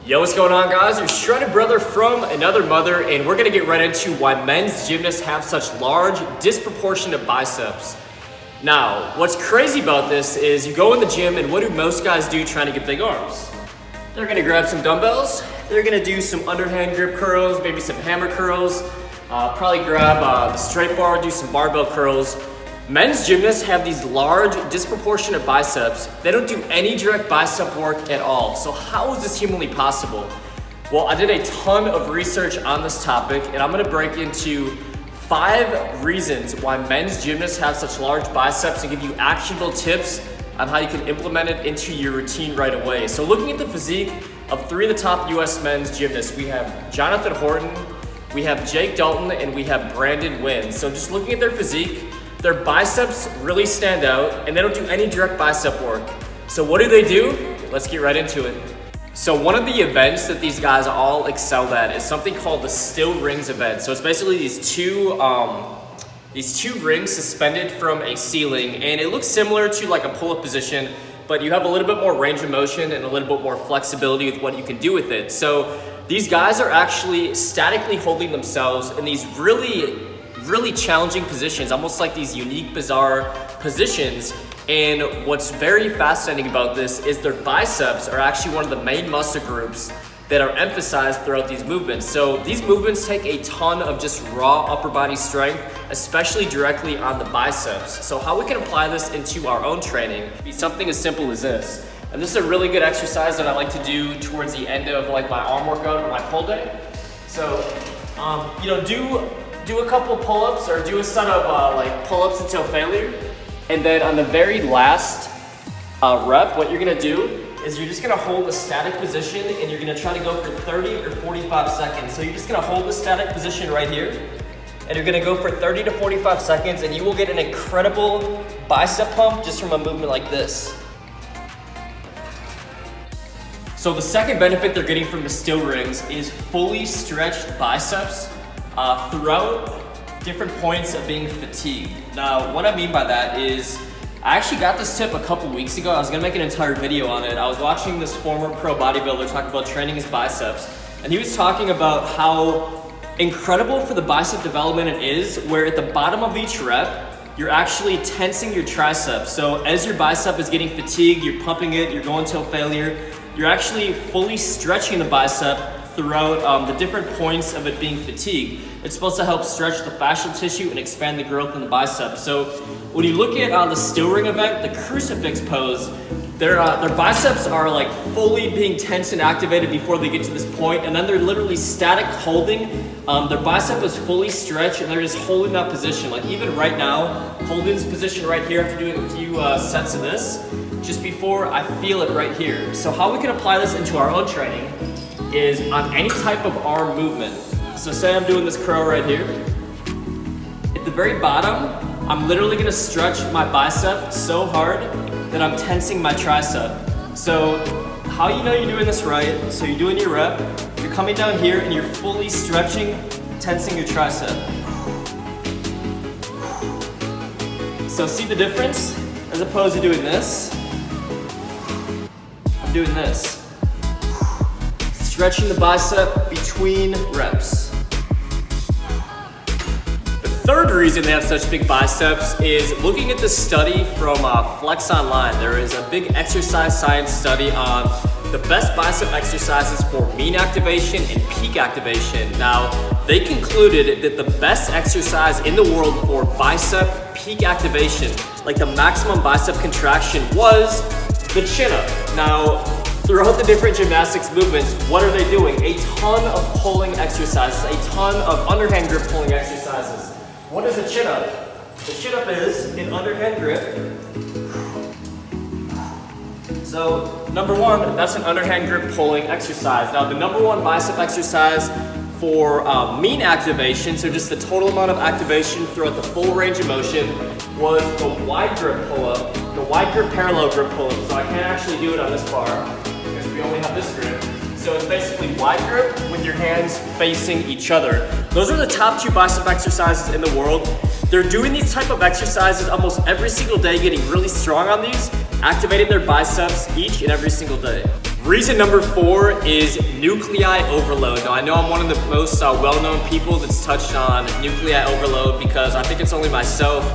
Yo, what's going on, guys? Your shredded brother from another mother, and we're gonna get right into why men's gymnasts have such large, disproportionate biceps. Now, what's crazy about this is you go in the gym, and what do most guys do trying to get big arms? They're gonna grab some dumbbells, they're gonna do some underhand grip curls, maybe some hammer curls, probably grab the straight bar, do some barbell curls. Men's gymnasts have these large, disproportionate biceps. They don't do any direct bicep work at all. So how is this humanly possible? Well, I did a ton of research on this topic, and I'm gonna break into 5 reasons why men's gymnasts have such large biceps and give you actionable tips on how you can implement it into your routine right away. So looking at the physique of 3 of the top US men's gymnasts, we have Jonathan Horton, we have Jake Dalton, and we have Brandon Wynn. So just looking at their physique, their biceps really stand out, and they don't do any direct bicep work. So what do? Let's get right into it. So one of the events that these guys all excelled at is something called the still rings event. So it's basically these two rings suspended from a ceiling, and it looks similar to like a pull-up position, but you have a little bit more range of motion and a little bit more flexibility with what you can do with it. So these guys are actually statically holding themselves in these really challenging positions, almost like these unique, bizarre positions. And what's very fascinating about this is their biceps are actually one of the main muscle groups that are emphasized throughout these movements. So these movements take a ton of just raw upper body strength, especially directly on the biceps. So how we can apply this into our own training be something as simple as this. And this is a really good exercise that I like to do towards the end of like my arm workout or my pull day. So, do a couple pull-ups or do a set of like pull-ups until failure. And then on the very last rep, what you're gonna do is you're just gonna hold a static position and you're gonna try to go for 30 or 45 seconds. So you're just gonna hold the static position right here and you're gonna go for 30 to 45 seconds and you will get an incredible bicep pump just from a movement like this. So the second benefit they're getting from the still rings is fully stretched biceps throughout different points of being fatigued. Now, what I mean by that is, I actually got this tip a couple weeks ago. I was gonna make an entire video on it. I was watching this former pro bodybuilder talk about training his biceps, and he was talking about how incredible for the bicep development it is, where at the bottom of each rep, you're actually tensing your triceps. So as your bicep is getting fatigued, you're pumping it, you're going till failure, you're actually fully stretching the bicep throughout the different points of it being fatigued. It's supposed to help stretch the fascial tissue and expand the growth in the bicep. So when you look at the still ring event, the crucifix pose, their biceps are like fully being tense and activated before they get to this point, and then they're literally static holding. Their bicep is fully stretched and they're just holding that position. Like even right now, holding this position right here after doing a few sets of this, just before I feel it right here. So how we can apply this into our own training is on any type of arm movement. So say I'm doing this curl right here. At the very bottom, I'm literally gonna stretch my bicep so hard that I'm tensing my tricep. So how you know you're doing this right, so you're doing your rep, you're coming down here and you're fully stretching, tensing your tricep. So see the difference? As opposed to doing this, I'm doing this. Stretching the bicep between reps. The third reason they have such big biceps is looking at the study from Flex Online. There is a big exercise science study on the best bicep exercises for mean activation and peak activation. Now, they concluded that the best exercise in the world for bicep peak activation, like the maximum bicep contraction, was the chin-up. Now, throughout the different gymnastics movements, what are they doing? A ton of pulling exercises, a ton of underhand grip pulling exercises. What is a chin-up? The chin-up is an underhand grip. So number one, that's an underhand grip pulling exercise. Now the number one bicep exercise for mean activation, so just the total amount of activation throughout the full range of motion, was the wide grip pull-up, the wide grip parallel grip pull-up. So I can't actually do it on this bar because we only have this grip. So it's basically wide grip with your hands facing each other. Those are the top 2 bicep exercises in the world. They're doing these type of exercises almost every single day, getting really strong on these, activating their biceps each and every single day. Reason number 4 is nuclei overload. Now I know I'm one of the most well-known people that's touched on nuclei overload because I think it's only myself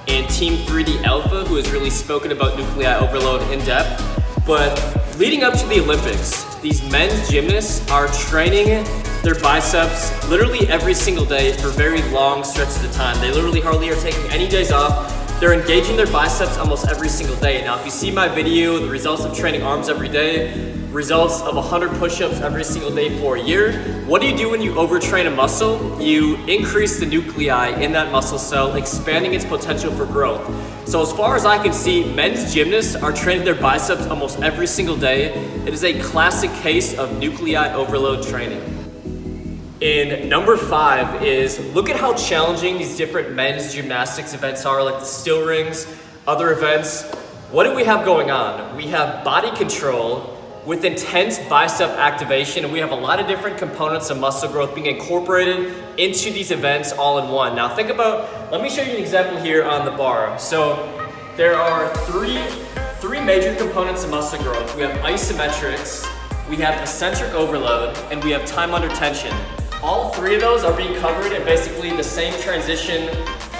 and Team 3D Alpha who has really spoken about nuclei overload in depth. But leading up to the Olympics, these men's gymnasts are training their biceps literally every single day for very long stretches of time. They literally hardly are taking any days off. They're engaging their biceps almost every single day. Now, if you see my video, the results of training arms every day, results of 100 push-ups every single day for a year, what do you do when you overtrain a muscle? You increase the nuclei in that muscle cell, expanding its potential for growth. So as far as I can see, men's gymnasts are training their biceps almost every single day. It is a classic case of nuclei overload training. And number 5 is, look at how challenging these different men's gymnastics events are, like the still rings, other events. What do we have going on? We have body control with intense bicep activation, and we have a lot of different components of muscle growth being incorporated into these events all in one. Now think about, let me show you an example here on the bar. So there are three major components of muscle growth. We have isometrics, we have eccentric overload, and we have time under tension. All 3 of those are being covered in basically the same transition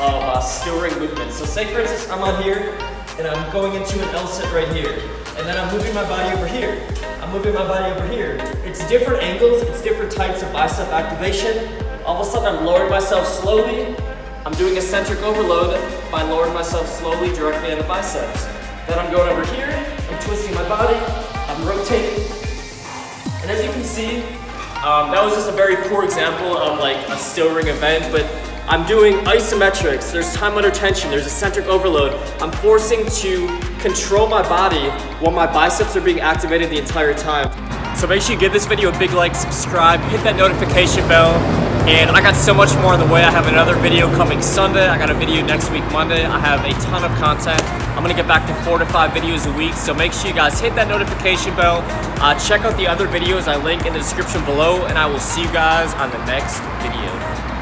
of still ring movement. So say for instance, I'm on here and I'm going into an L sit right here. And then I'm moving my body over here. I'm moving my body over here. It's different angles, it's different types of bicep activation. All of a sudden I'm lowering myself slowly. I'm doing eccentric overload by lowering myself slowly directly on the biceps. Then I'm going over here, I'm twisting my body, I'm rotating. And as you can see, that was just a very poor example of like a still ring event, but I'm doing isometrics, there's time under tension, there's eccentric overload. I'm forcing to control my body while my biceps are being activated the entire time. So make sure you give this video a big like, subscribe, hit that notification bell, and I got so much more on the way. I have another video coming Sunday, I got a video next week Monday, I have a ton of content. I'm gonna get back to 4 to 5 videos a week, so make sure you guys hit that notification bell. Check out the other videos I link in the description below, and I will see you guys on the next video.